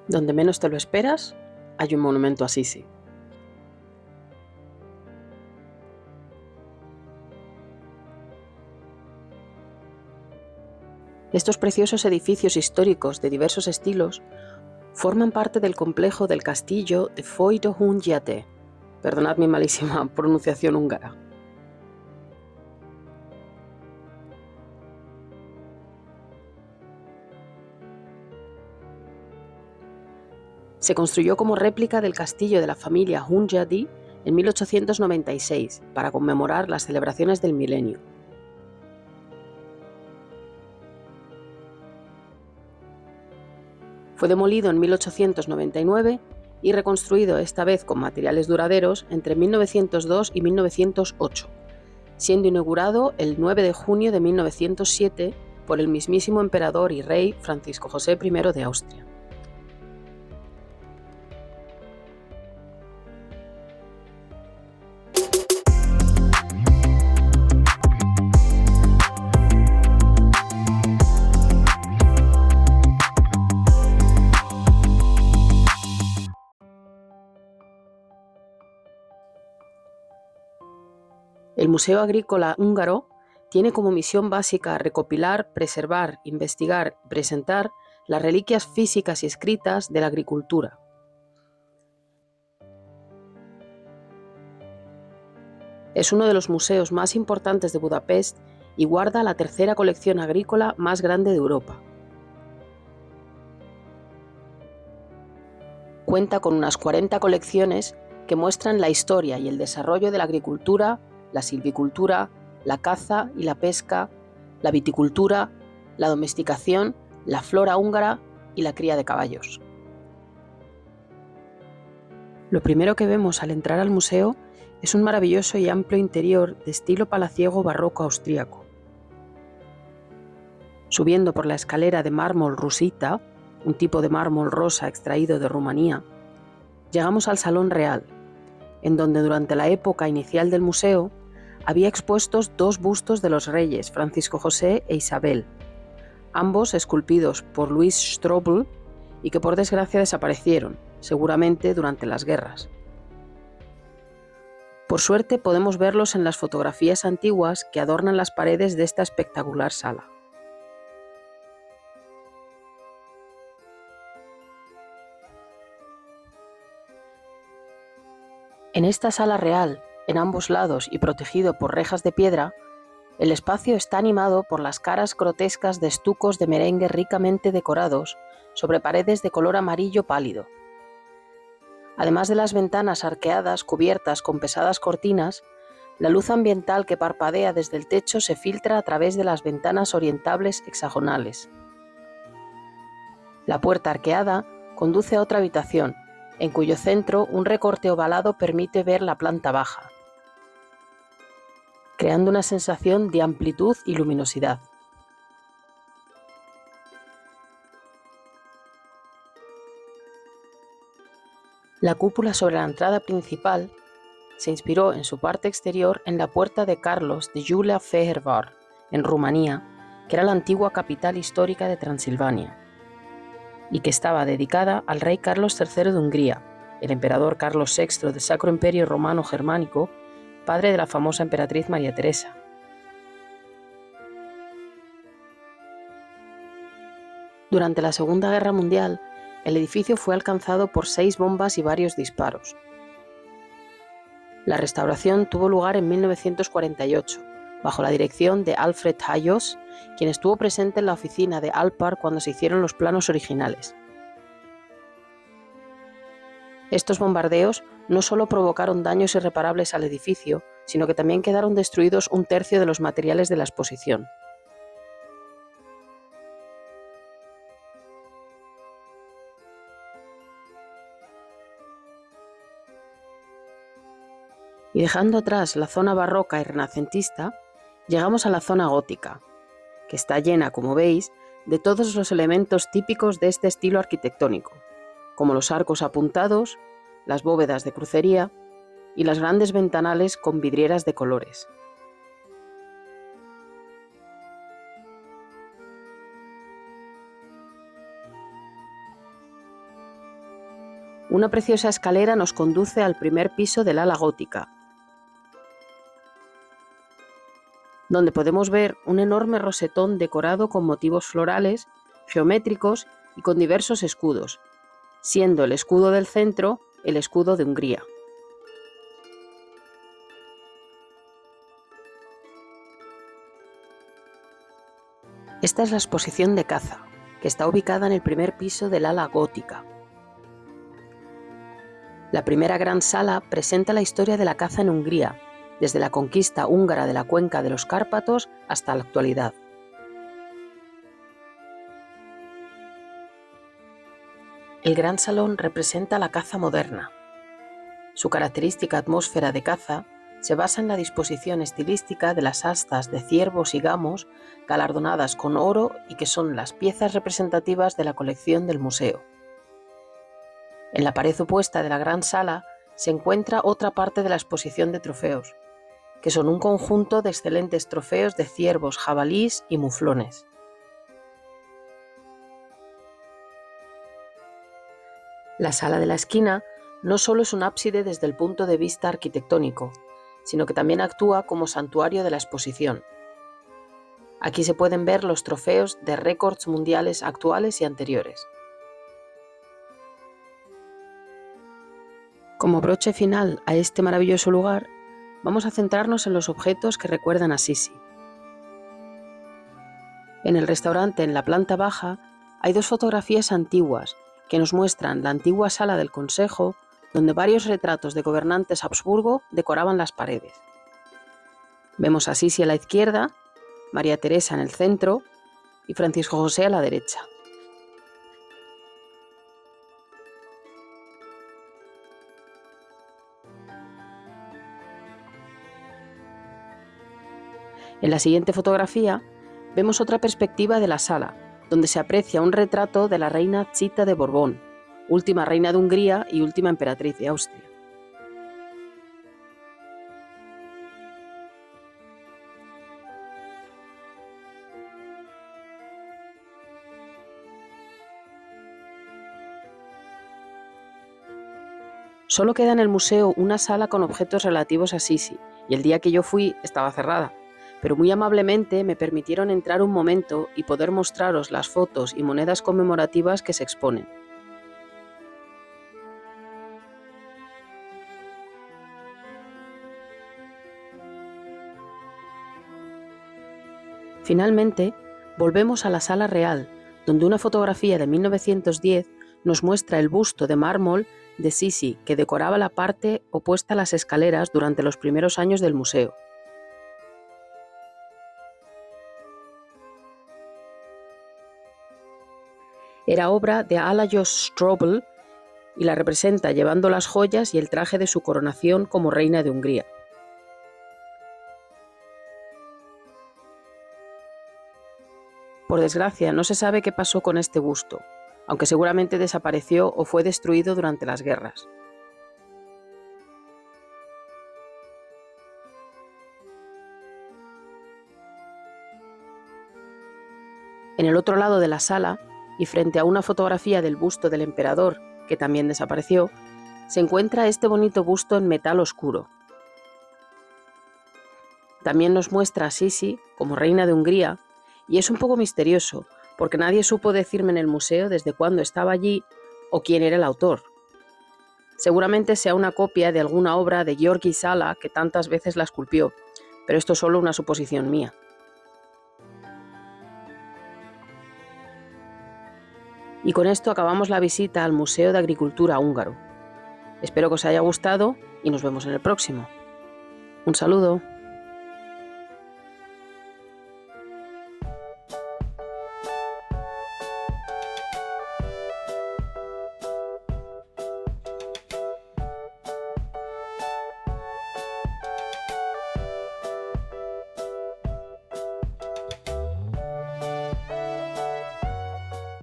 Donde menos te lo esperas, hay un monumento a Sisi. Estos preciosos edificios históricos de diversos estilos forman parte del complejo del castillo de Foyt-Hungyate. Perdonad mi malísima pronunciación húngara. Se construyó como réplica del castillo de la familia Hungyadi en 1896 para conmemorar las celebraciones del milenio. Fue demolido en 1899 y reconstruido esta vez con materiales duraderos entre 1902 y 1908, siendo inaugurado el 9 de junio de 1907 por el mismísimo emperador y rey Francisco José I de Austria. El Museo Agrícola Húngaro tiene como misión básica recopilar, preservar, investigar y presentar las reliquias físicas y escritas de la agricultura. Es uno de los museos más importantes de Budapest y guarda la tercera colección agrícola más grande de Europa. Cuenta con unas 40 colecciones que muestran la historia y el desarrollo de la agricultura, la silvicultura, la caza y la pesca, la viticultura, la domesticación, la flora húngara y la cría de caballos. Lo primero que vemos al entrar al museo es un maravilloso y amplio interior de estilo palaciego barroco austríaco. Subiendo por la escalera de mármol rusita, un tipo de mármol rosa extraído de Rumanía, llegamos al Salón Real, en donde durante la época inicial del museo había expuestos dos bustos de los reyes Francisco José e Isabel, ambos esculpidos por Louis Strobl y que por desgracia desaparecieron, seguramente durante las guerras. Por suerte podemos verlos en las fotografías antiguas que adornan las paredes de esta espectacular sala. En esta sala real, en ambos lados y protegido por rejas de piedra, el espacio está animado por las caras grotescas de estucos de merengue ricamente decorados sobre paredes de color amarillo pálido. Además de las ventanas arqueadas cubiertas con pesadas cortinas, la luz ambiental que parpadea desde el techo se filtra a través de las ventanas orientables hexagonales. La puerta arqueada conduce a otra habitación, en cuyo centro un recorte ovalado permite ver la planta baja, creando una sensación de amplitud y luminosidad. La cúpula sobre la entrada principal se inspiró en su parte exterior en la puerta de Carlos de Gyula-Fehérvár, en Rumanía, que era la antigua capital histórica de Transilvania, y que estaba dedicada al rey Carlos III de Hungría, el emperador Carlos VI del Sacro Imperio Romano Germánico, padre de la famosa emperatriz María Teresa. Durante la Segunda Guerra Mundial, el edificio fue alcanzado por 6 bombas y varios disparos. La restauración tuvo lugar en 1948, bajo la dirección de Alfred Hayos, quien estuvo presente en la oficina de Alpar cuando se hicieron los planos originales. Estos bombardeos no solo provocaron daños irreparables al edificio, sino que también quedaron destruidos un tercio de los materiales de la exposición. Y dejando atrás la zona barroca y renacentista, llegamos a la zona gótica, que está llena, como veis, de todos los elementos típicos de este estilo arquitectónico, como los arcos apuntados, las bóvedas de crucería y las grandes ventanales con vidrieras de colores. Una preciosa escalera nos conduce al primer piso del ala gótica, donde podemos ver un enorme rosetón decorado con motivos florales, geométricos y con diversos escudos, siendo el escudo del centro el escudo de Hungría. Esta es la exposición de caza, que está ubicada en el primer piso del ala gótica. La primera gran sala presenta la historia de la caza en Hungría, desde la conquista húngara de la cuenca de los Cárpatos hasta la actualidad. El gran salón representa la caza moderna. Su característica atmósfera de caza se basa en la disposición estilística de las astas de ciervos y gamos galardonadas con oro y que son las piezas representativas de la colección del museo. En la pared opuesta de la gran sala se encuentra otra parte de la exposición de trofeos, que son un conjunto de excelentes trofeos de ciervos, jabalíes y muflones. La sala de la esquina no solo es un ábside desde el punto de vista arquitectónico, sino que también actúa como santuario de la exposición. Aquí se pueden ver los trofeos de récords mundiales actuales y anteriores. Como broche final a este maravilloso lugar, vamos a centrarnos en los objetos que recuerdan a Sisi. En el restaurante en la planta baja hay dos fotografías antiguas que nos muestran la antigua sala del Consejo, donde varios retratos de gobernantes Habsburgo decoraban las paredes. Vemos a Sisi a la izquierda, María Teresa en el centro y Francisco José a la derecha. En la siguiente fotografía vemos otra perspectiva de la sala, donde se aprecia un retrato de la reina Chita de Borbón, última reina de Hungría y última emperatriz de Austria. Solo queda en el museo una sala con objetos relativos a Sisi, y el día que yo fui estaba cerrada, pero muy amablemente me permitieron entrar un momento y poder mostraros las fotos y monedas conmemorativas que se exponen. Finalmente, volvemos a la sala real, donde una fotografía de 1910 nos muestra el busto de mármol de Sisi que decoraba la parte opuesta a las escaleras durante los primeros años del museo. Era obra de Alajos Strobl y la representa llevando las joyas y el traje de su coronación como reina de Hungría. Por desgracia, no se sabe qué pasó con este busto, aunque seguramente desapareció o fue destruido durante las guerras. En el otro lado de la sala, y frente a una fotografía del busto del emperador, que también desapareció, se encuentra este bonito busto en metal oscuro. También nos muestra a Sisi como reina de Hungría, y es un poco misterioso, porque nadie supo decirme en el museo desde cuándo estaba allí o quién era el autor. Seguramente sea una copia de alguna obra de György Sala que tantas veces la esculpió, pero esto es solo una suposición mía. Y con esto acabamos la visita al Museo de Agricultura húngaro. Espero que os haya gustado y nos vemos en el próximo. Un saludo.